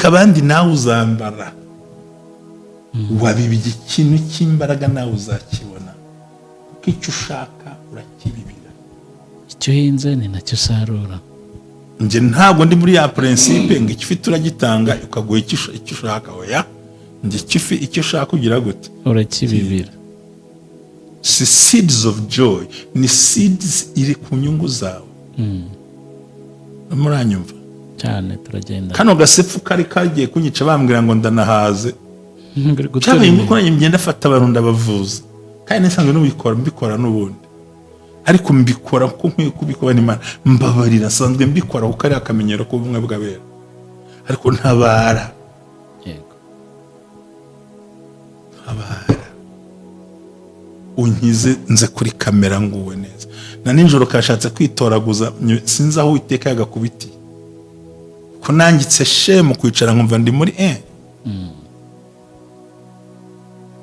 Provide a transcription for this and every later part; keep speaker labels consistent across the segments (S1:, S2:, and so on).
S1: abandi nawe uzambara wabibye ikintu cy'imbaraga nawe uzakibona kuko icyo ushaka urakibibira
S2: icyo uhinze ni nacyo usarura
S1: nje ntabwo ndi muri ya principe ngo icyo ufite uragitanga ukaguha icyo ushaka oya nje icyo ushaka kugira gute
S2: urakibibira
S1: si seeds of joy ni seeds iri ku nyungu zawe muranyumva
S2: cyane turagenda
S1: kano gasefu kari kagiye kunyica bambwira ngo ndanahaze cyabaye ngo nanjye ngenda afata abantu ndabavuza kandi nasanzwe mbikora n'ubundi ariko mbikora ko nkwiye kubikora n'Imana mbabarira asanzwe mbikora kuko ari akamenyero k'ubumwe bw'abera ariko ntabara
S2: yego
S1: ntabara unkize nze kuri kamera nguwe neza na ninjoro kashatse kwitoraguza sinzi aho Uwiteka yagakubiti ko nangitse shemu kwicara nkumva ndi muri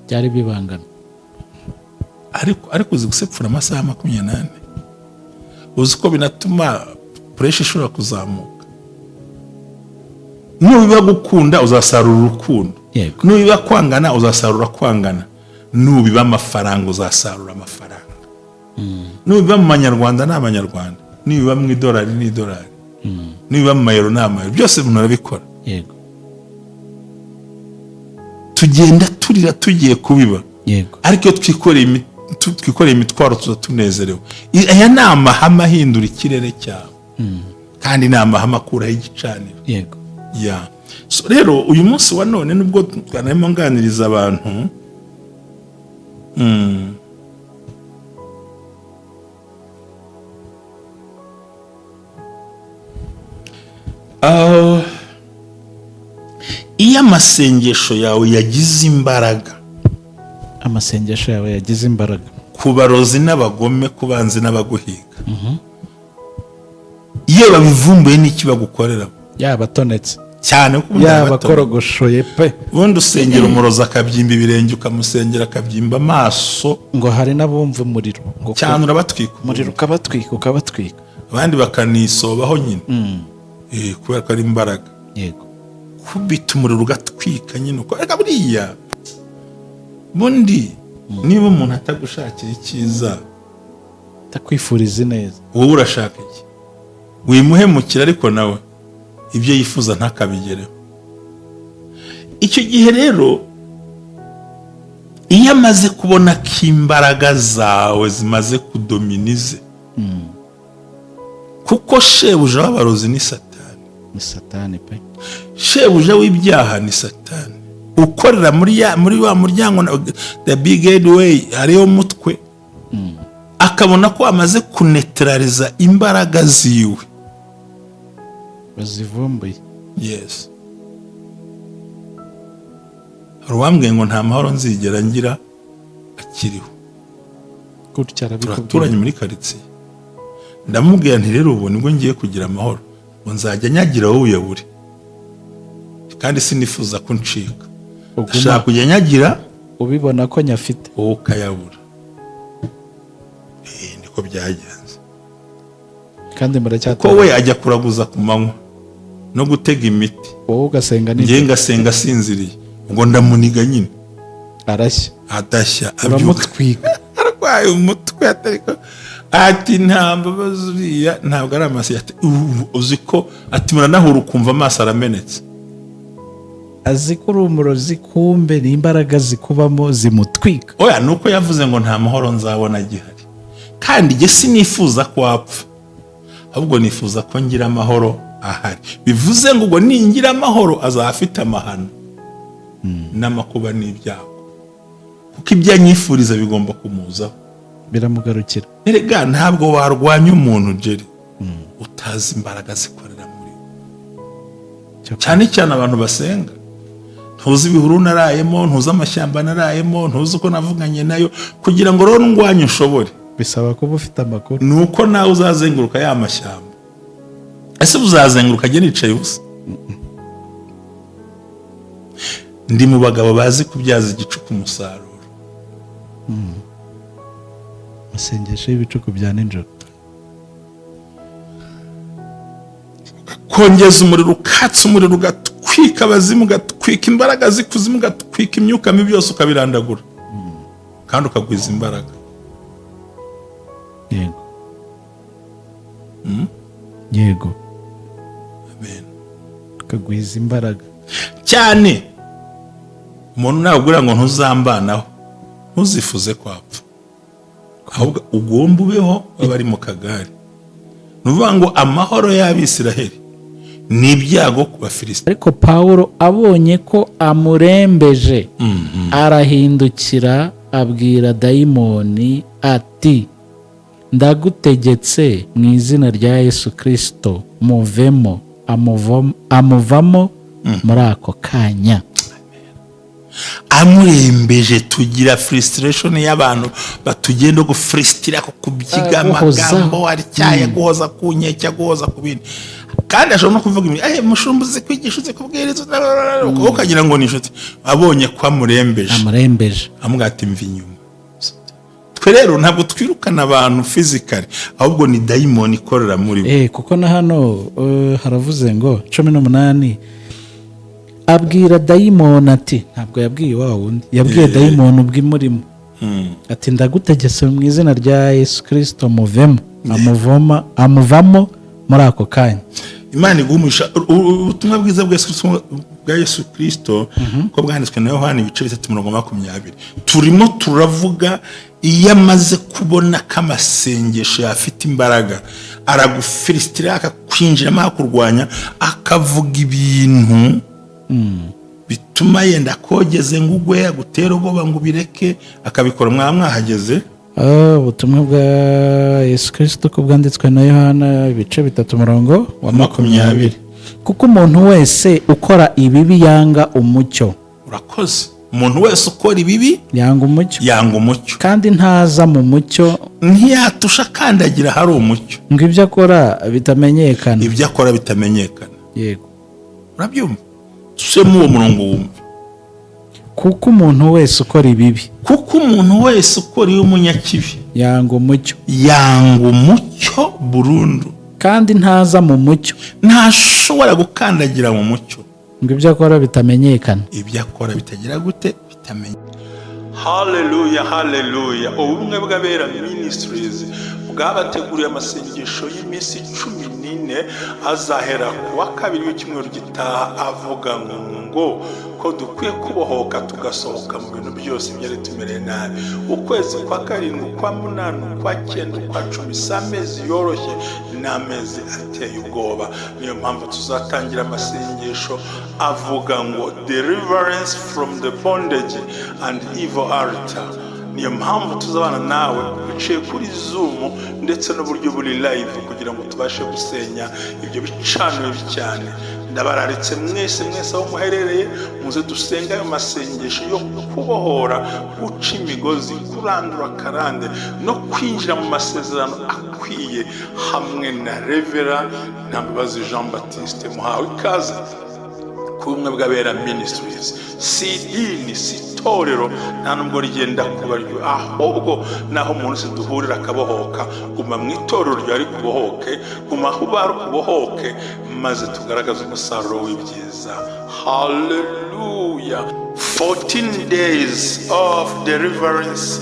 S2: byari bibangana
S1: ariko uzi gusepfura amasaha 28 uzi ko binatuma pressure ishobora kuzamuka nubiba gukunda uzasarura urukundo nubiba kwangana uzasarura kwangana nubiba amafaranga uzasarura amafaranga nubiba mu manyarwanda n'abanyarwanda nubiba mu idolari n'idolari nubiba mu mayero n'amayero byose umuntu arabikora
S2: yego
S1: tugenda turira tugiye kubiba
S2: yego
S1: ariko twikoreye imitwaro tuza tunezerewe aya ni amahame ahindura ikirere cyawe kandi ni amahame akuraho igicaniro
S2: yego
S1: ya so rero uyu munsi wa none nubwo twanarimo nganiriza abantu iyo amasengesho yawe yagize imbaraga ku barozi n'abagome ku banzi n'abaguhiga iyo babivumbuye n'iki bagukorera
S2: yabatonetse
S1: cyane
S2: yabakorogoshoye pe
S1: ubundi usengera umurozi akabyimba ibirenge ukamusengera akabyimba amaso
S2: ngo hari n'abumva umuriro
S1: cyane urabatwika
S2: umuriro ukabatwika
S1: abandi bakanisobaho nyine kubera ko ari imbaraga
S2: yego
S1: kubita umuriro ugatwika nyine uko reka buriya bundi niba umuntu atagushakira icyiza
S2: atakwifuriza neza
S1: wowe urashaka iki wimuhemukira ariko nawe ibyo yifuza ntakabigereho icyo gihe rero iyo amaze kubona ko imbaraga zawe zimaze kudominize kuko shebuja w'abarozi ni satani
S2: pe
S1: shebuja w'ibyaha ni satani ukorera muri wa muryango the big headway hariyo umutwe akabona ko amaze kunetraliza imbaraga ziwe
S2: bazivumbuye
S1: yes ruwambwiye ngo nta mahoro nzigera ngira akiriho
S2: gutya
S1: turaturanye muri karitsiye ndamubwira nti rero ubu nibwo ngiye kugira amahoro ngo nzajya nyagira wowe uyabure kandi sinifuza ko ncika ushaka kujya nyagira
S2: ubibona ko nyafite
S1: wowe ukayabura niko byagenze
S2: kandi
S1: ko we ajya kuraguza ku manywa no gutega imiti
S2: wowe ugasenga
S1: njye ngasenga sinziriye ngo ndamuniga nyine adashya
S2: uramutwika
S1: arwaye umutwe atariko ati nta mbabazi uriya ntabwo ari amaso uzi ko ati muranahura ukumva amaso aramenetse
S2: azi ko uri umurozi kumbe n'imbaraga zikubamo zimutwika
S1: oya nuko yavuze ngo nta mahoro nzabona gihari kandi njye sinifuza ko wapfa ahubwo nifuza ko ngira amahoro ahari bivuze ngo ubwo ningira amahoro azaba afite amahano n'amakuba n'ibyago kuko ibyo anyifuriza bigomba kumuzaho
S2: biramugarukira
S1: erega ntabwo warwanya umuntu Jerry utazi imbaraga zikorera muri we cyane cyane abantu basenga ntuzi ibihuru narayemo ntuzi amashyamba narayemo ntuzi uko navuganye nayo kugira ngo rero ndwanye ushobore
S2: bisaba kuba ufite amakuru
S1: nuko nawe uzazenguruka ya mashyamba ese uzazenguruka agenda yicaye ubusa ndi mu bagabo bazi kubyaza igicuku umusaruro
S2: amasengesho y'ibicuku bya nijoro
S1: kongeza umuriro ukatsa umuriro ugatwika ugatwika abazimu, ugatwika imbaraga z'ikuzimu, ugatwika imyuka mibi byose ukabirandagura, kandi ukagwiza imbaraga.
S2: yego yego,
S1: Amen.
S2: ukagwiza imbaraga
S1: cyane. Umuntu nabwira ngo ntuzambanaho, ntuzifuze kwapfa, ahubwo ugomba ubeho bari mu kagari. Nuvuga ngo amahoro y'Abisiraheli ni ibyago ku Bafilisiti.
S2: ariko Pawulo abonye ko amurembeje, arahindukira abwira dayimoni ati, ndagutegetse mu izina rya Yesu Kristo, muvemo. Amuvamo muri ako kanya.
S1: Amurembeje. Tugira frustration y'abantu batugenda gufrustira ko kubyiga amagambo aricyaye, guhoza ku nkeke, guhoza ku bindi, kandi ashobora no kuvuga mushumbuzi kwigisha uzi kubwiriza, ukagira ngo ni inshuti. Abonye ko amurembeje, amugata imvi inyuma. Twe rero ntabwo twirukana abantu physically, ahubwo ni dayimoni ikorera muri bo.
S2: Kuko na hano haravuze ngo 18 abwira dayimoni ati, ntabwo yabwiye wa wundi, yabwiye dayimoni ubw'imurimo ati, ndagutegetse mu izina rya Yesu Kristo, muvemo. Amuvamo muri ako kanya.
S1: Imana igumisha ubutumwa bwiza bwa Yesu Kristo ko bwanditswe na Yohana 3:20. Turimo turavuga iyo amaze kubona ko amasengesho afite imbaraga, aragufiristira, akakwinjiramo, akurwanya, akavuga ibintu bituma yenda kogeze ngo ugwe, agutera ubwoba ngo bireke, akabikora. Mwahageze
S2: ubutumwa bwa Yesu Kristo ko bwanditswe na Yohana 3:20. Kuko umuntu wese ukora ibibi yanga umucyo.
S1: Urakoze. Umuntu wese ukora ibibi
S2: yanga umucyo, kandi ntaza mu mucyo,
S1: ntiyatusha kandagira hari umucyo,
S2: ngo ibyo akora bitamenyekana.
S1: Yego, urabyumva? Tusemo uwo murongo wumva.
S2: Kuko umuntu wese ukora ibibi,
S1: umunyakibi
S2: yanga
S1: umucyo burundu,
S2: kandi ntaza mu mucyo,
S1: ntashobora gukandagira mu mucyo,
S2: ngo ibyo akora bitamenyekana.
S1: Bitagira gute? Bitamenyekana. Haleluya. Ubumwe bw'Abera Ministries bwabateguriye amasengesho y'iminsi 14 azahera ku wa kabiri w'icyumweru gitaha, avuga ngo ko dukwiye kubohoka tugasohoka mu bintu byose byari tumereye nabi. Ukwezi kwa 7, kwa 8, kwa 9, kwa 10 si amezi yoroshye, ni amezi ateye ubwoba. Niyo mpamvu tuzatangira amasengesho avuga ngo deliverance from the bondage and evil altar. Niyo mpamvu tuzabana nawe biciye kuri Zoom ndetse n'uburyo buri live, kugira ngo tubashe gusenya ibyo bicaniro cyane. Ndabararitse mwese aho muherereye, muze dusenga ayo masengesho yo kubohora, guca imigozi, kurandura karande no kwinjira mu masezerano akwiye, hamwe na Revera Ntambabazi Jean Baptiste. Muhawe ikaze ku Bumwe bw'Abera Ministries. Si dini, si itorero, nta nubwo rigenda kubaryo, ahubwo naho umuntu se duhurira akabohoka. Guma mu itorero ryari kubohoke, guma aho bari kubohoke, maze tugaragaza umusaruro w'ibyiza. Hallelujah. 14 days of deliverance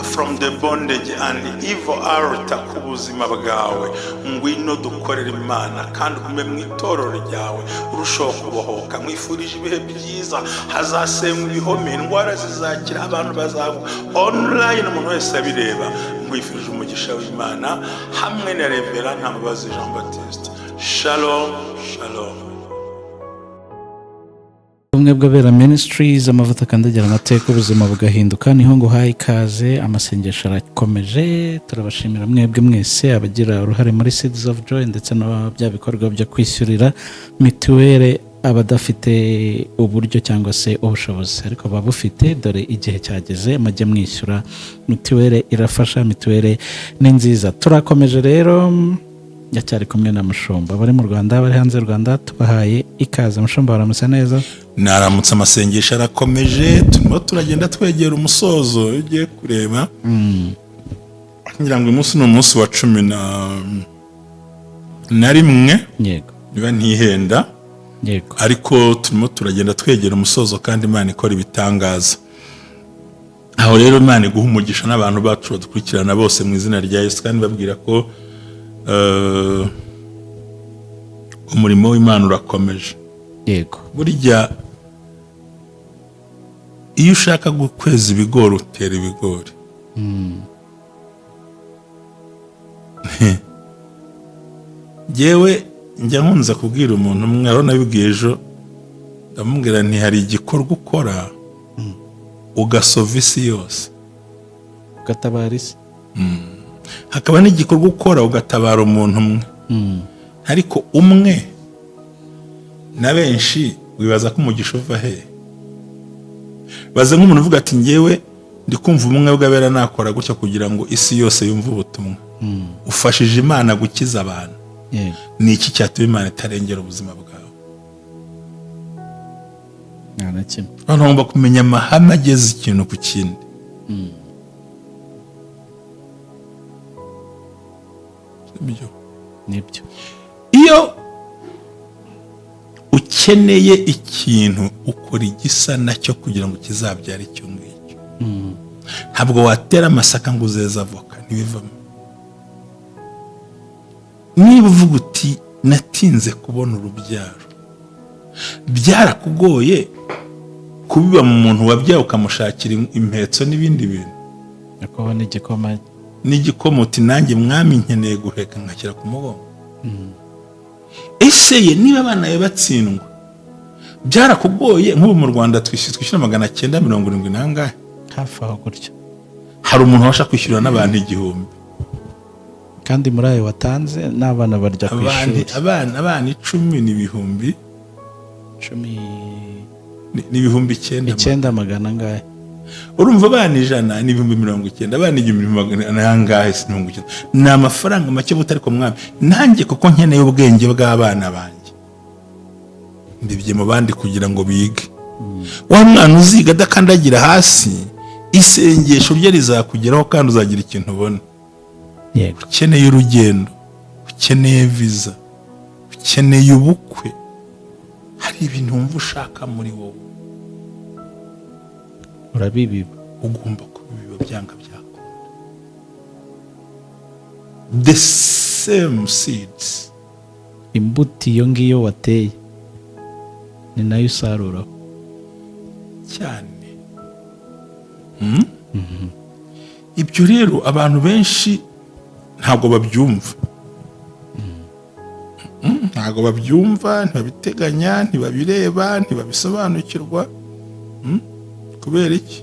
S1: from the bondage and evil altar ku buzima bwawe. Ngwino dukorera Imana kandi ugume mu itorero ryawe, urushaho kubohoka. Mwifurije ibihe byiza, hazasenywa ibihome, indwara zizakira, abantu bazava online, umuntu wese abireba. Mwifurije umugisha w'Imana hamwe na Revera Ntambabazi Jean Baptiste. Shalom.
S2: Ubumwe bw'Abera Ministries, amavuta akandagira amateka, ubuzima bugahinduka. Niho nguhaye ikaze. Amasengesho arakomeje. Turabashimira mwebwe mwese abagira uruhare muri Seeds of Joy ndetse no bya bikorwa byo kwishyurira mituweli abadafite uburyo cyangwa se ubushobozi, ariko babufite, dore igihe cyageze mujye mwishyura. Mituweli irafasha, mituweli ni nziza. Turakomeje rero, yacyari kumwe na Mushumba. Bari mu Rwanda, bari hanze y'u Rwanda, tubahaye ikaze. Mushumba, baramutse neza?
S1: Naramutse. Amasengesho arakomeje, turimo turagenda twegera umusozo. Ugiye kureba ngira ngo umunsi ni umunsi wa 11,
S2: yego,
S1: niba ntihenda.
S2: yego
S1: ariko turimo turagenda twegera umusozo kandi Imana ikora ibitangaza. Aho rero Imana iguha umugisha n'abantu bacu badukurikirana bose mu izina rya Yesu, kandi babwira ko umurimo w'Imana urakomeje.
S2: yego
S1: Burya iyo ushaka gukweza ibigori utera ibigori. Jewe njya nkunze kubwira umuntu umwe, aho nabibwiye ejo, ndamubwira nti hari igikorwa ukora ugasova isi yose,
S2: ugatabara isi,
S1: hakaba n'igikorwa ukora ugatabara umuntu umwe. Ariko umwe na benshi wibaza ko umugisha uva he? Baze nk'umuntu uvuga ati njyewe ndi kumva umwe bw'abera nakora gutya kugira ngo isi yose yumve ubutumwa. Ufashije Imana gukiza abantu. Ni iki cyatuma Imana itarengera ubuzima bwawe?
S2: nta na kimwe.
S1: Abantu bagomba kumenya amahame ageza ikintu ku kindi.
S2: Nibyo.
S1: Iyo ukeneye ikintu ukora igisa nacyo kugira ngo kizabyare icyo ngicyo. Ntabwo watera amasaka ngo uzeze avoka, ntibivamo. Niba uvuga uti natinze kubona urubyaro, byarakugoye kubiba mu muntu wabyaye ukamushakira impetso n'ibindi bintu,
S2: akabona igikoma
S1: n'igikoma uti nanjye mwami nkeneye guheka nkashyira ku mugongo. Ese ye niba abana be batsindwa byarakugoye, nk'ubu mu Rwanda twishyura 970 nangahe,
S2: hafi aho gutyo,
S1: hari umuntu wabasha kwishyurira n'abantu 1000,
S2: kandi muri ayo watanze n'abana barya ku ishuri.
S1: abana 10 ni ibihumbi 900
S2: magana angahe?
S1: Urumva abana 100 ni 90, abana 1000 nangahe? 90. Ni amafaranga make butari ko mwami. Nanjye kuko nkeneye ubwenge bw'abana banjye, mbibye mu bandi kugira ngo bige. Wa mwana uziga adakandagira hasi, isengesho rye rizakugeraho kandi uzagira ikintu ubona.
S2: Yego.
S1: Ukeneye urugendo, ukeneye visa, ukeneye ubukwe, hari ibintu wumva ushaka muri wowe,
S2: urabibiba,
S1: ugomba kubiba byanga byakunda. The same seeds,
S2: imbuto iyo ngiyo wateye ni nayo usaruraho
S1: cyane. Ibyo rero abantu benshi ntabwo babyumva, ntabwo babyumva, ntibabiteganya, ntibabireba, ntibabisobanukirwa. Kubera iki?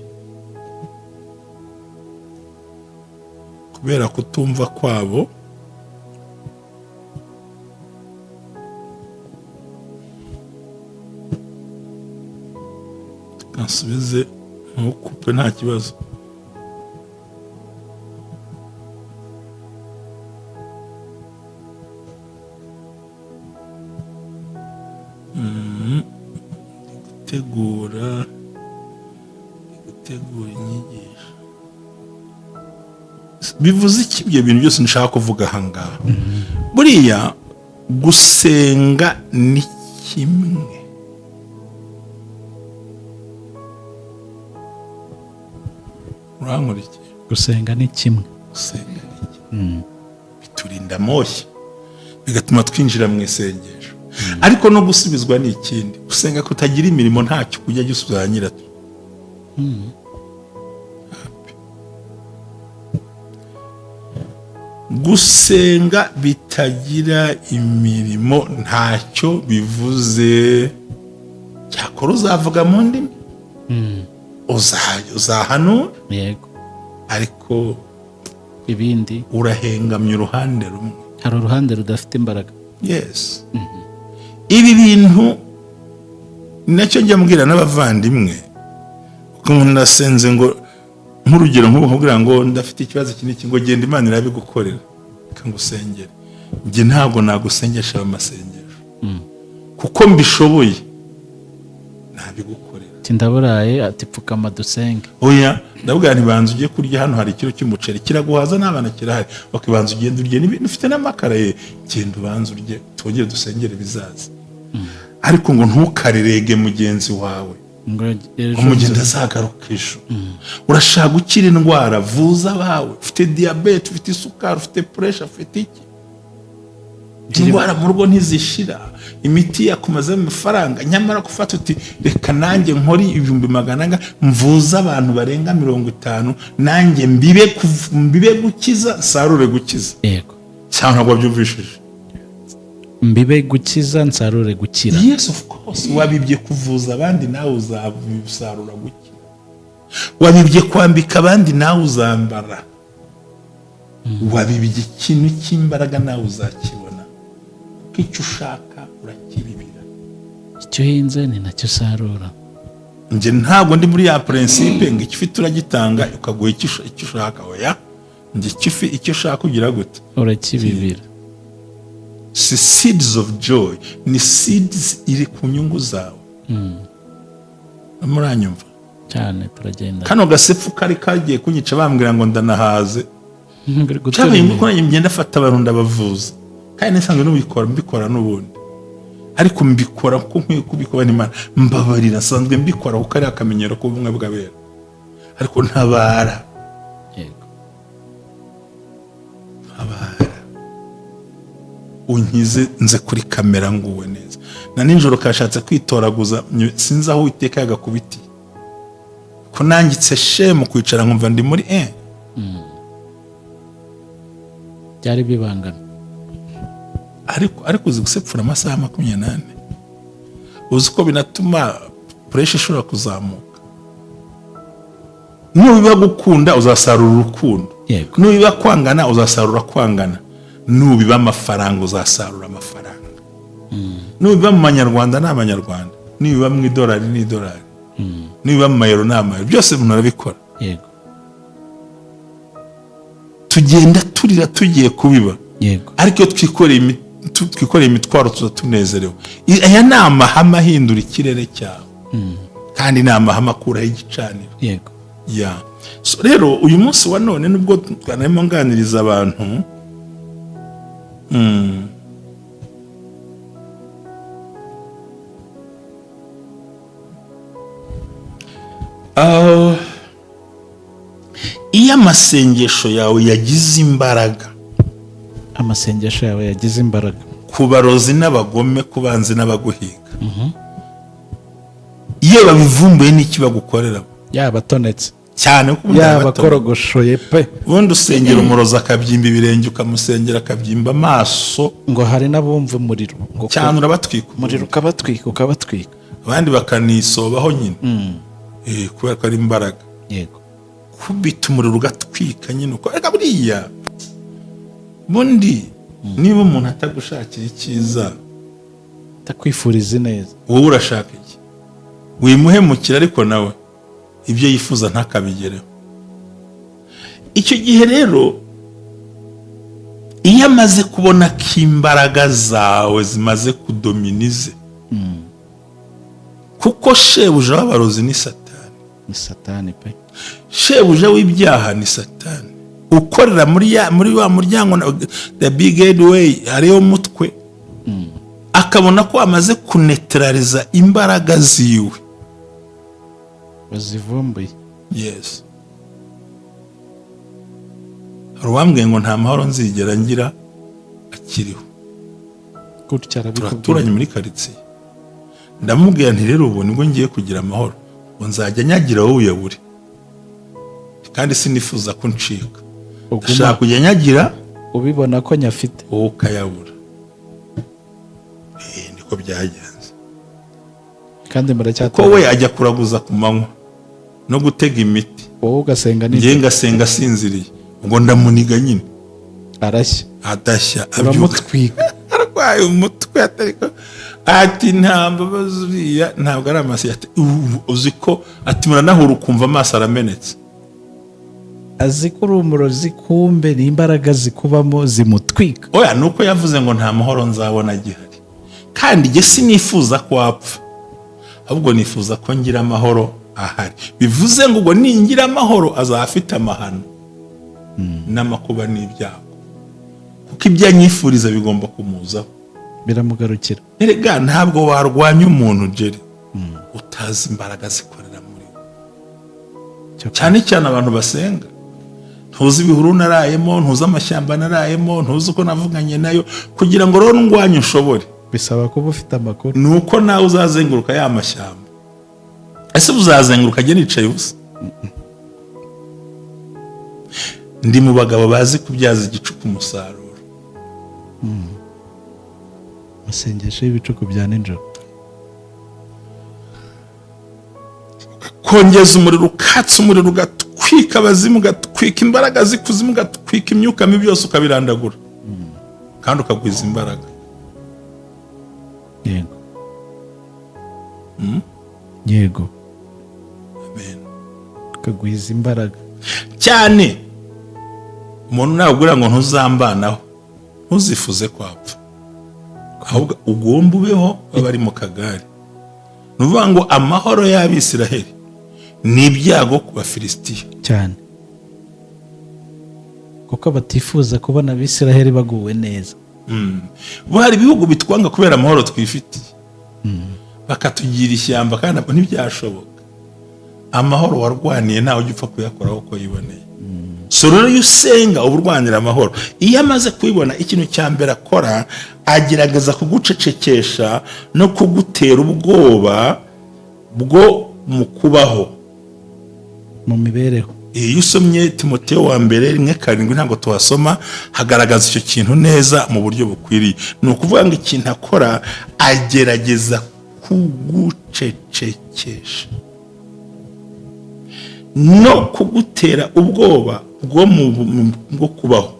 S1: Kubera kutumva kwabo. Nsubize ntukupe nta kibazo. Gutegura inyigisho bivuze iki? Ibyo bintu byose nshaka kuvuga ahangaha. Buriya gusenga ni kimwe, urankurikiye?
S2: gusenga ni kimwe,
S1: Gusenga ni kimwe biturinda moshya, bigatuma twinjira mu isengesho. Ariko no gusubizwa ni ikindi. Gusenga kutagira imirimo ntacyo kujya gisubiza nyiracyo. Gusenga bitagira imirimo ntacyo bivuze. Cyakora uzavuga mu ndimi, uzahanura,
S2: yego,
S1: ariko
S2: ibindi
S1: urahengamye uruhande rumwe.
S2: hari uruhande rudafite imbaraga.
S1: Yes. Ibi bintu nacyo njya mbwira n'abavandimwe, kuko ndasenze ngo nk'urugero nk'ubu nkubwira ngo ndafite ikibazo kiniki, ngo genda Imana irabigukorera, ikangusengera. Njye ntabwo nagusengesha amasengesho, kuko mbishoboye nabigukorera.
S2: Ati ndaburaye, ati pfukama dusenge.
S1: Oya, ndabwira nti banza ujye kurya hano, hari ikiro cy'umuceri kiraguhaza, n'abana kirahari. Bakibanza ugenda urye n'ibintu ufite n'amakara ye, genda ubanza urye, twongere dusengere bizaza. ariko ngo ntukarerege mugenzi wawe
S2: ngo ejo
S1: umugenda azagaruka ejo. Urashaka gukira indwara, vuza abawe. Ufite diyabete, ufite isukari, ufite puresha, ufite iki, indwara mu rugo ntizishira, imiti yakumaze amafaranga, nyamara gufata uti reka nanjye nkori 100,000 mvuza abantu barenga 50, nanjye mbibe gukiza, sarure gukiza.
S2: yego,
S1: cyangwa ntabwo byumvishije.
S2: mbibe gukiza nsarure gukira.
S1: Yes, of course. Wabibye kuvuza abandi, nawe uzabisarura gukira. Wabibye kwambika abandi, nawe uzambara. Wabibye ikintu cy'imbaraga, nawe uzakibona. Kuko icyo ushaka urakibibira.
S2: icyo hinze ni nacyo sarura.
S1: Nje ntabwo ndi muri ya principe ngo icyo ufite uragitanga ukaguha icyo ushaka. Oya, nje icyo ushaka ugira gute,
S2: urakibibira.
S1: si seeds of joy, ni seeds iri ku nyungu zawe. Muranyumva
S2: cyane? turagenda
S1: kano gasepfu kari kagiye kunyica bambwira ngo ndanahaze.
S2: Ngiri
S1: Cyabaye
S2: gutura
S1: ngo nanjye ngenda afata abantu ndabavuza, kandi nisanzwe mbikora n'ubundi, ariko mbikora kuko nkwiye kubikora n'Imana. Mbabarira, sanzwe mbikora kuko ari akamenyero k'ubumwe bw'abera, ariko ntabara.
S2: yego,
S1: Ntabara unkize, nze kuri kamera nguwe neza. Na nijoro kashatse kwitoraguza, sinzi aho Uwiteka yagakubitiye, ko nangitse shemu kwicara nkumva ndi muri
S2: byari bibangana.
S1: ariko uzi gusepfura amasaha 24, uzi ko binatuma puresha ishobora kuzamuka. Nubiba gukunda uzasarura urukundo,
S2: yego,
S1: nubiba kwangana uzasarura kwangana, nubiba amafaranga uzasarura amafaranga, nubiba mu manyarwanda ni amanyarwanda, nubiba mu idolari ni idolari, nubiba mu mayero ni amayero, byose munarabikora.
S2: yego,
S1: Tugenda turira tugiye kubiba,
S2: yego,
S1: ariko iyo twikoreye imitwaro tuza tunezerewe. Aya ni amahame ahindura ikirere cyawe, kandi ni amahame akuraho igicaniro.
S2: yego,
S1: ya so rero uyu munsi wa none nubwo twanarimo nganiriza abantu, iyo amasengesho yawe yagize imbaraga,
S2: amasengesho yawe yagize imbaraga,
S1: ku barozi n'abagome, ku banzi n'abaguhiga, iyo babivumbuye n'iki bagukorera,
S2: yaba atonetse
S1: cyane ko
S2: yaba akorogoshoye pe.
S1: ubundi usengera umurozi akabyimba ibirenge, ukamusengera akabyimba amaso,
S2: ngo hari n'abumva umuriro, ngo
S1: cyane urabatwika
S2: umuriro ukabatwika.
S1: Abandi bakanisobaho nyine, kubera ko ari imbaraga.
S2: yego,
S1: kubita umuriro ugatwika nyine uko. Ariko buriya bundi niba umuntu atagushakira icyiza,
S2: takwifuriza neza,
S1: wowe urashaka iki? Wimuhemukira, ariko nawe ibyo yifuza ntakabigereho. Icyo gihe rero iyo amaze kubona ko imbaraga zawe zimaze kudominize, kuko shebuja w'abarozi ni Satani,
S2: ni Satani pe.
S1: shebuja w'ibyaha ni Satani, ukorera muri wa muryango the big headway hariyo mutwe, akabona ko amaze kunetraliza imbaraga ziwe,
S2: bazivumbuye.
S1: yes. Hari uwambwiye ngo nta mahoro nzigera ngira akiriho,
S2: gutya
S1: turaturanye muri karitsiye. Ndamubwira nti rero ubu nibwo ngiye kugira amahoro, ngo nzajya nyagira wowe uyabure, kandi sinifuza ko ncika. Ndashaka kujya nyagira
S2: ubibona ko nyafite,
S1: wowe ukayabura. Niko byagenze.
S2: kandi muracyataka
S1: ko we ajya kuraguza ku manywa no gutega imiti,
S2: wowe ugasenga
S1: ngiye ngasenga asinziriye, ubwo ndamuniga nyine,
S2: arashya,
S1: adashya,
S2: uramutwika,
S1: arwaye umutwe, atariko ati nta mbabazi uriya ntabwo ari amasi. Uzi ko ati muranahura ukumva amaso aramenetse,
S2: azi ko uri umurozi, kumbe ni imbaraga zikubamo zimutwika.
S1: oya nuko yavuze ngo nta mahoro nzabona gihari, kandi njye sinifuza ko wapfa, ahubwo nifuza ko ngira amahoro ahari. Bivuze ngo ubwo ningira amahoro azaba afite amahano n'amakuba n'ibyago, kuko ibyo anyifuriza bigomba kumuzaho.
S2: biramugarukira.
S1: erega ntabwo warwanya umuntu Jerry utazi imbaraga zikorera muri we, cyane cyane abantu basenga. Ntuzi ibihuru narayemo, ntuzi amashyamba narayemo, ntuzi uko navuganye nayo, kugira ngo rero ndwanye ushobore
S2: bisaba kuba ufite amakuru.
S1: ni uko nawe uzazenguruka ya mashyamba. ese uzazenguruka agenda yicaye ubusa? ndi mu bagabo bazi kubyaza igicuku umusaruro.
S2: Amasengesho y'ibicuku bya nijoro.
S1: Kongeza umuriro, ukatsa umuriro, ugatwika abazimu, ugatwika imbaraga z'ikuzimu, ugatwika imyuka mibi byose ukabirandagura, kandi ukagwiza imbaraga.
S2: Yego. Yego.
S1: Amen.
S2: Ukagwiza imbaraga
S1: cyane. Umuntu nabwira ngo ntuzambanaho, ntuzifuze kwapfa, ahubwo ugomba ubeho bari mu kagari. Nuvuga ngo amahoro y'Abisiraheli ni ibyago ku Bafilisitiya
S2: cyane, kuko batifuza kubona Abisiraheli baguwe neza.
S1: Bo hari ibihugu bitwanga kubera amahoro twifitiye, bakatugira ishyamba, kandi ntabwo ntibyashoboka. Amahoro warwaniye ntawe ujya upfa kuyakoraho uko yiboneye. So rero iyo usenga uba urwanira amahoro. Iyo amaze kubibona, ikintu cya mbere akora, agerageza kugucecekesha no kugutera ubwoba bwo mu kubaho
S2: mu mibereho.
S1: Iyo usomye Timoteyo wa mbere 1:7 ntabwo tuhasoma, hagaragaza icyo kintu neza mu buryo bukwiriye. Ni ukuvuga ngo ikintu akora, agerageza kugucecekesha no kugutera ubwoba bwo kubaho.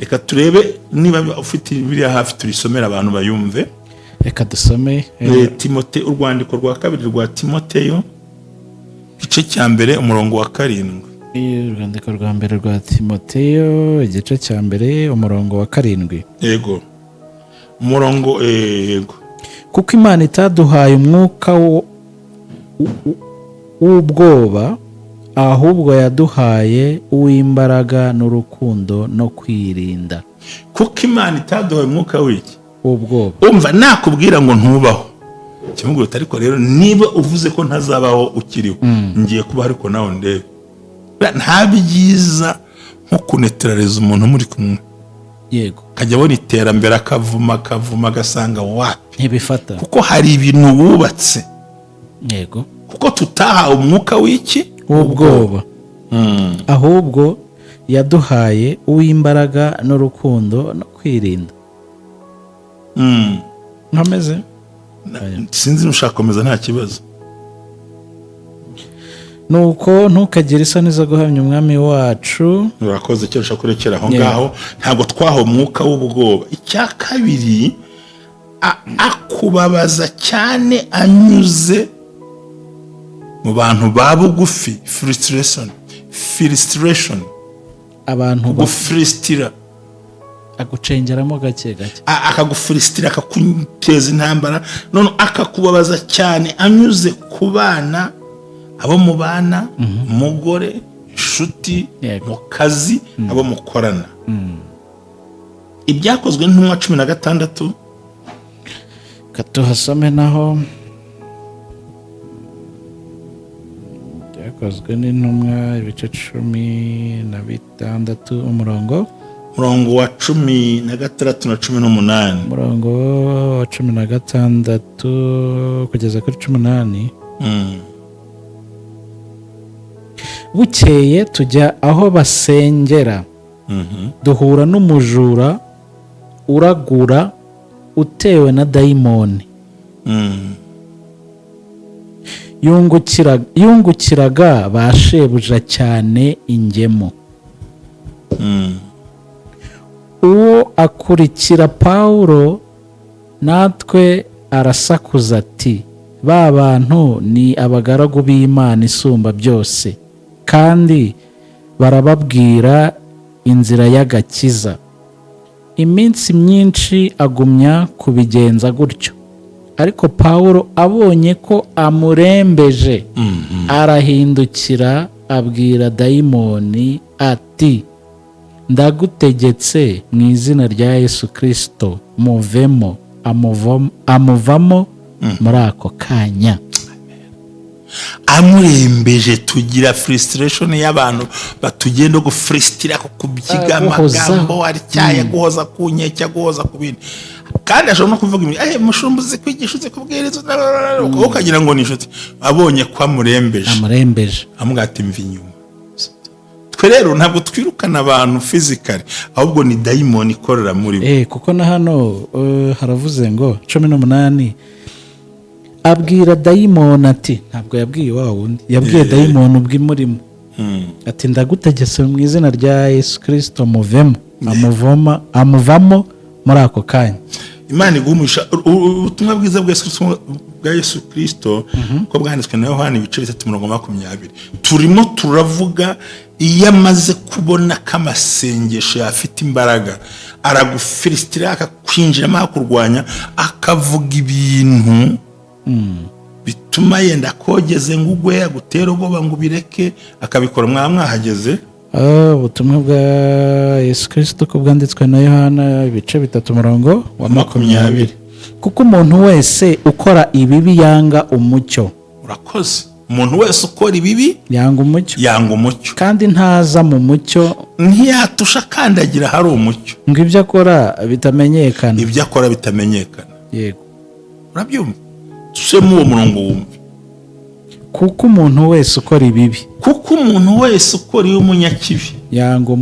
S1: Reka turebe niba ufite Bibiliya hafi turisomera abantu bayumve.
S2: Reka dusome
S1: Timoteyo, urwandiko rwa kabiri rwa Timoteyo, igice cya mbere umurongo wa 7.
S2: Urwandiko rwa mbere rwa Timoteyo, igice cya mbere umurongo wa 7.
S1: Yego. Umurongo yego.
S2: Kuko Imana itaduhaye umwuka w'ubwoba, ahubwo yaduhaye uw'imbaraga n'urukundo no kwirinda.
S1: Kuko Imana itaduhaye umwuka w'iki?
S2: Ubwoba.
S1: Umva nakubwira ngo ntubaho, kimubwira uti ariko rero niba uvuze ko ntazabaho ukiriho, ngiye kuba ariko nawe ndebe. Nta byiza nko kunetraliza umuntu muri kumwe.
S2: Yego.
S1: Kajya abona iterambere, akavuma agasanga wapi
S2: ntibifata,
S1: kuko hari ibintu wubatse.
S2: Yego.
S1: Kuko tutahawe umwuka w'iki?
S2: W'ubwoba. Ahubwo yaduhaye uw'imbaraga n'urukundo no kwirinda. Ntameze?
S1: Sinzi nushaka komeza nta kibazo.
S2: Nuko ntukagire isoni zo guhamya umwami wacu.
S1: Urakoze cyo ushaka kurekera aho ngaho. Ntabwo twaho umwuka w'ubwoba. Icya kabiri, akubabaza cyane anyuze mu bantu babugufi. Frustration. Abantu gufrustira,
S2: agucengeramo gake gake,
S1: akagufrustira, akakuteza intambara, none akakubabaza cyane anyuze ku bana, abo mubana, umugore, inshuti, mu kazi, abo mukorana. Ibyakozwe n'intumwa 16.
S2: Katuhasome naho. Byakozwe n'intumwa ibice 16 umurongo
S1: wa 16 na 18.
S2: Umurongo wa 16 kugeza kuri 18. Bukeye tujya aho basengera, duhura n'umujura uragura utewe na dayimoni. Yungukiraga ba shebuja cyane ingemo. Uwo akurikira Pawulo, natwe arasakuza ati, ba bantu ni abagaragu b'Imana isumba byose, kandi barababwira inzira y'agakiza. Iminsi myinshi agumya kubigenza gutyo, ariko Pawulo abonye ko amurembeje, arahindukira abwira dayimoni ati, ndagutegetse mu izina rya Yesu Kristo, muvemo. amuvamo muri ako kanya.
S1: amurembeje. Tugira frustration y'abantu batugenda gufrustira ku byiga amagambo aricyaye guhoza ku nkeke guhoza ku bindi, kandi ashobora no kuvuga ibintu mushumbuzi kwigisha uzi kubwiriza ukagira ngo ni inshuti, abonye ko amurembeje amugata imvi inyuma. Twe rero ntabwo twirukana abantu physically, ahubwo ni dayimoni ikorera muri bo.
S2: Kuko na hano haravuze ngo 18 abwira dayimoni ati, ntabwo yabwiye wa wundi, yabwiye dayimoni ubw'imurimo ati ndagutegetse mu izina rya Yesu Kristo muvemo. Amuvamo muri ako kanya.
S1: Imana igumisha ubutumwa bwiza bwa Yesu Kristo ko bwanditswe na Yohana 3:20. Turimo turavuga iyo amaze kubona ko amasengesho afite imbaraga, aragufiristira akakwinjiramo akurwanya, akavuga ibintu bituma yenda kogeze ngo ugwe, agutera ubwoba ngo bireke, akabikora mwahageze.
S2: Ubutumwa bwa Yesu Kristo ko bwanditswe na Yohana 3:20. Kuko umuntu wese ukora ibibi yanga umucyo.
S1: Urakoze. Umuntu wese ukora ibibi
S2: yanga umucyo kandi ntaza mu mucyo,
S1: ntiyatusha kandagira hari umucyo,
S2: ngo ibyo akora bitamenyekana.
S1: Yego, urabyumva? Tusemo uwo murongo wumve.
S2: Kuko umuntu wese ukora ibibi,
S1: kuko umuntu wese ukora umunyakibi
S2: yanga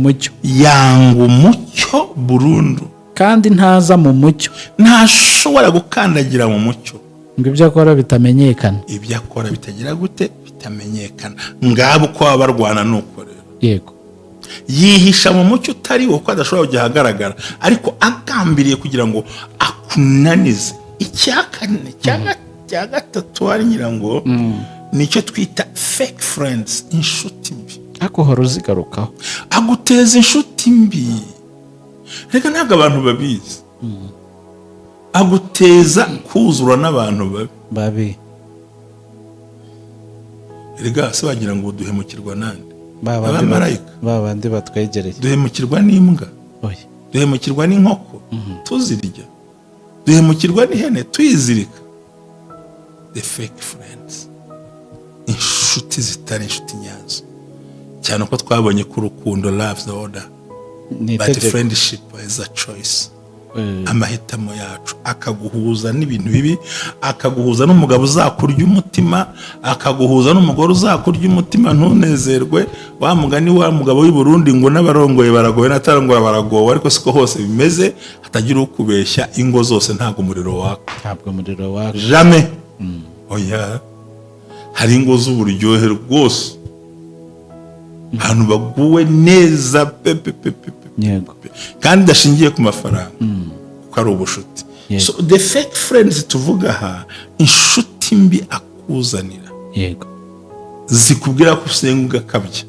S1: umucyo burundu,
S2: kandi ntaza mu mucyo,
S1: ntashobora gukandagira mu mucyo,
S2: ngo ibyo akora bitamenyekana.
S1: Ibyo akora bitagira gute? Bitamenyekana. Ngabo ko abarwana nuko rero.
S2: Yego,
S1: yihisha mu mucyo utari wo, ko adashobora kujya ahagaragara, ariko agambiriye kugira ngo akunanize. Icyakane cya gatatu ari nyirango nicyo twita fake friends, inshuti mbi.
S2: Ako horo zigarukaho
S1: aguteza inshuti mbi. Reka ntabwo abantu babizi. Aguteza kuzura n'abantu
S2: babi.
S1: Rega se bagira ngo duhemukirwa nande?
S2: Abamarayika babandi batwegereye.
S1: Duhemukirwa n'imbwa, duhemukirwa n'inkoko tuzirya, duhemukirwa n'ihene tuyizirika. The fake friends, inshuti zitari inshuti nyazo. Cyane ko twabonye ko urukundo loves the order, but friendship is a choice. Amahitamo yacu akaguhuza n'ibintu bibi, akaguhuza n'umugabo uzakurya umutima, akaguhuza n'umugore uzakurya umutima ntunezerwe. Wa mugani wa mugabo w'i Burundi ngo n'abarongoye baragoye n'atarongora baragowe, ariko siko hose bimeze. Hatagira ukubeshya, ingo zose ntabwo umuriro waka. Jamais. Oya, hari ingo z'uburyohe rwose, abantu baguwe neza
S2: Yego,
S1: kandi dashingiye ku mafaranga, kuko ari ubushuti. So the fake friends tuvuga aha, inshuti mbi akuzanira.
S2: Yego,
S1: zikubwira ko usenga ugakabya,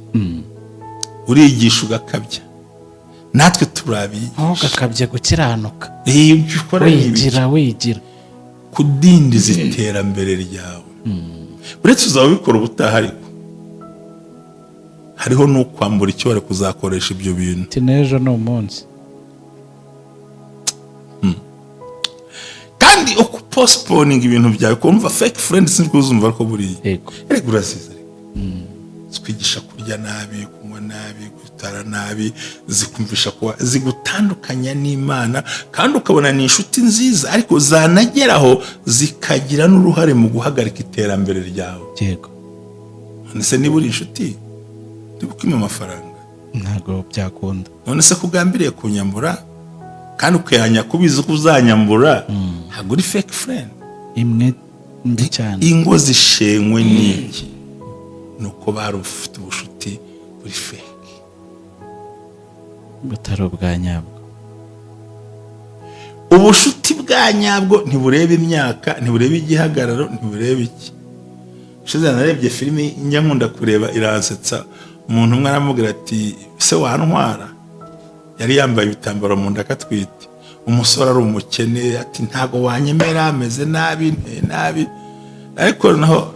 S1: urigisha ugakabya, natwe turabiye
S2: ugakabya gukiranuka, wigira
S1: kudindiza iterambere ryawe. Uretse uzaba ubikora ubutaha, ariko hariho n'ukwambura icyo bari kuzakoresha ibyo bintu.
S2: N'ejo ni umunsi.
S1: Kandi uko postponing ibintu byawe, kumva fake friends niko uzumva ko buriye. Erega urasize, zikwigisha kurya nabi, kunywa nabi, gutara nabi, zikumvisha ko zigutandukanya n'Imana, kandi ukabona ni inshuti nziza, ariko zanageraho zikagira n'uruhare mu guhagarika iterambere ryawe.
S2: Yego,
S1: none se niba uri inshuti ndibukima amafaranga,
S2: ntabwo byakunda.
S1: None se kugambiriye kunyambura kandi ukihanya kubizi ko uzanyambura, ntabwo uri fake friend.
S2: Imwe mbi cyane.
S1: Ingo zishenywe n'iki? Nuko bari ufite ubushuti buri fake,
S2: butari ubwa nyabwo.
S1: Ubushuti bwa nyabwo ntibureba imyaka, ntibureba igihagararo, ntibureba iki. Shize narebye filimi njya nkunda kureba, iransetsa. Umuntu umwe aramubwira ati, se wantwara? Yari yambaye ibitambaro mu nda akatwite. Umusore ari umukene, ati ntago wanyemera, ameze nabi, nabi. Ariko naho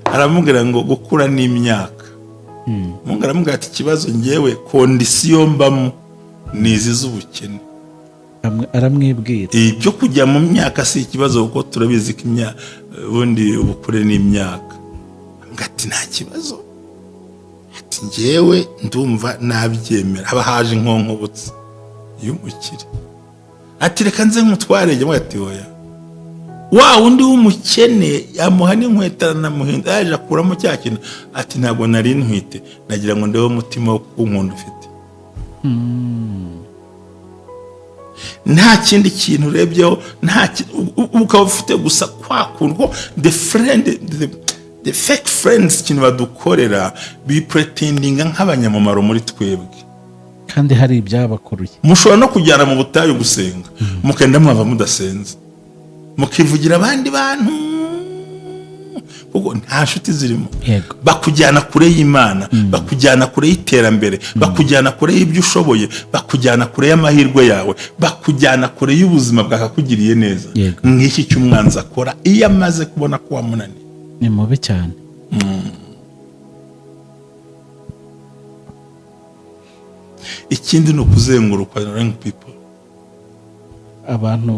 S1: aramubwira ngo gukura n'imyaka. Mungu aramubwira ati, ikibazo ngewe kondisiyo mbamo nizi z'ubukene.
S2: aramwibwira.
S1: ibyo kujya mu myaka si ikibazo kuko turabizi ko ubundi ubukure n'imyaka. Ati nta kibazo, ati njyewe ndumva nabyemera. Haba haje inkonkobotsi y'umukire, ati reka nze nkutware. Njye ati oya, wa undi w'umukene yamuha n'inkweto aranamuhinda, yaje akuramo cya kintu. Ati ntabwo nari ntwite, nagira ngo ndebe umutima wo kunkunda ufite. Nta kindi kintu urebyeho, ukaba ufite gusa kwa kuntu the fake friends ikintu badukorera bi pretendinga nk'abanyamumaro muri twebwe,
S2: kandi hari ibyabakuruye.
S1: Mushobora no kujyana mu butayu gusenga, mukenda mwava mudasenze, mukivugira abandi bantu kuko nta nshuti zirimo. Bakujyana kure y'Imana, bakujyana kure y'iterambere, bakujyana kure y'ibyo ushoboye, bakujyana kure y'amahirwe yawe, bakujyana kure y'ubuzima bwakakugiriye neza. Nk'iki cy'umwanzi akora iyo amaze kubona ko wamunaniye.
S2: Ni mubi cyane.
S1: Ikindi ni ukuzenguruka young people,
S2: abantu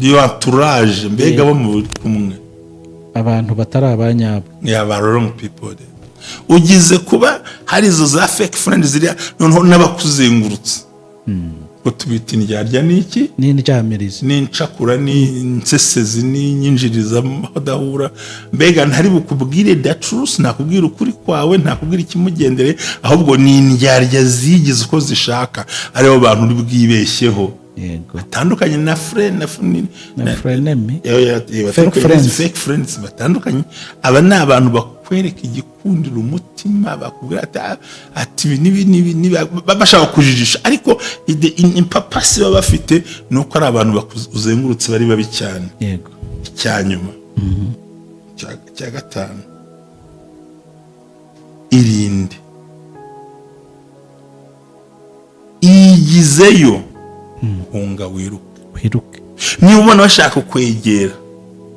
S1: entourage, mbega bo muri kumwe,
S2: abantu batari abanyabo,
S1: aba wrong people. Ugize kuba hari izo za fake friends ziriya, noneho n'abakuzengurutse ko tubita indyarya n'iki
S2: n'indyamirizi
S1: n'incakura n'insesezi n'inyinjiriza badahura. Mbega ntari bukubwire the truth, nakubwira ukuri kwawe, ntakubwira ikimugendere, ahubwo ni indyarya zigize uko zishaka, aribo bantu uri bwibeshyeho. Batandukanye na fake friends batandukanye. Aba ni abantu bakwereka igikundiro umutima, bakubwira ati ibi bashaka kujijisha, ariko impapasi baba bafite ni uko ari abantu bakuzengurutse bari babi cyane. Icyanyuma cya gatanu, irinde iyigizeyo, hunga wiruke. Niba ubona bashaka kwegera,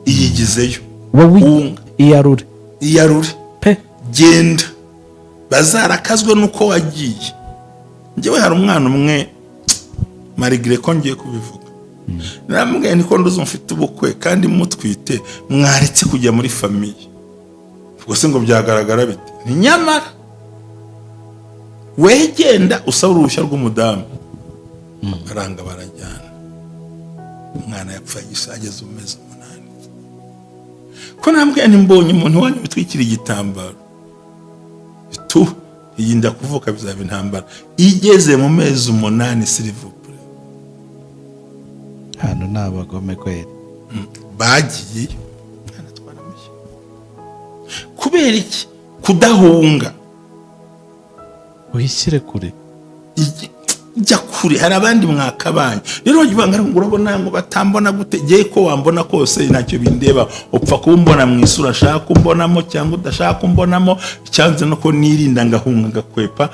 S1: iyigizeyo, hunga, iyarure
S2: pe,
S1: genda, bazarakazwe nuko wagiye. Njyewe hari umwana umwe, marigire ko ngiye kubivuga, namubwiye niko nduzi mfite ubukwe kandi mutwite, mwaretse kujya muri famiye. Ubwo se ngo byagaragara bite? Ni nyamara wegenda usaba uruhushya rw'umudamu, baranga barajyana. Umwana yapfuye ageze mu mezi 8. Ko nambwiye mbonye umuntu wanyu bitwikira igitambaro, yinda kuvuka bizaba intambara. Igeze mu mezi 8 silivupure,
S2: hano nabagome kweli
S1: bagiye mwana twaramushye. Kubera iki? Kudahunga,
S2: uhisire kure,
S1: jya kure, hari abandi mwakabanye. Rero bagivanga ngo urabona ngo batambona gute, giye ko wambona kose ntacyo bindeba, upfa kumbona mu isura shaka kumbonamo cyangwa udashaka kumbonamo, cyanze no ko nirinda ngahunga gakwepa.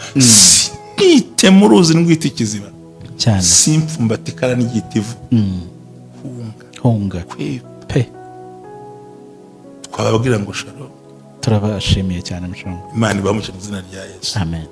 S1: Nite muruzi ngwita ikiziba
S2: cyane,
S1: simpfumbatikara n'igitivu.
S2: Hunga pe.
S1: Twababwira ngo sharo,
S2: turabashimiye cyane mushonga.
S1: Imana ibamuce mu izina rya Yesu,
S2: amen.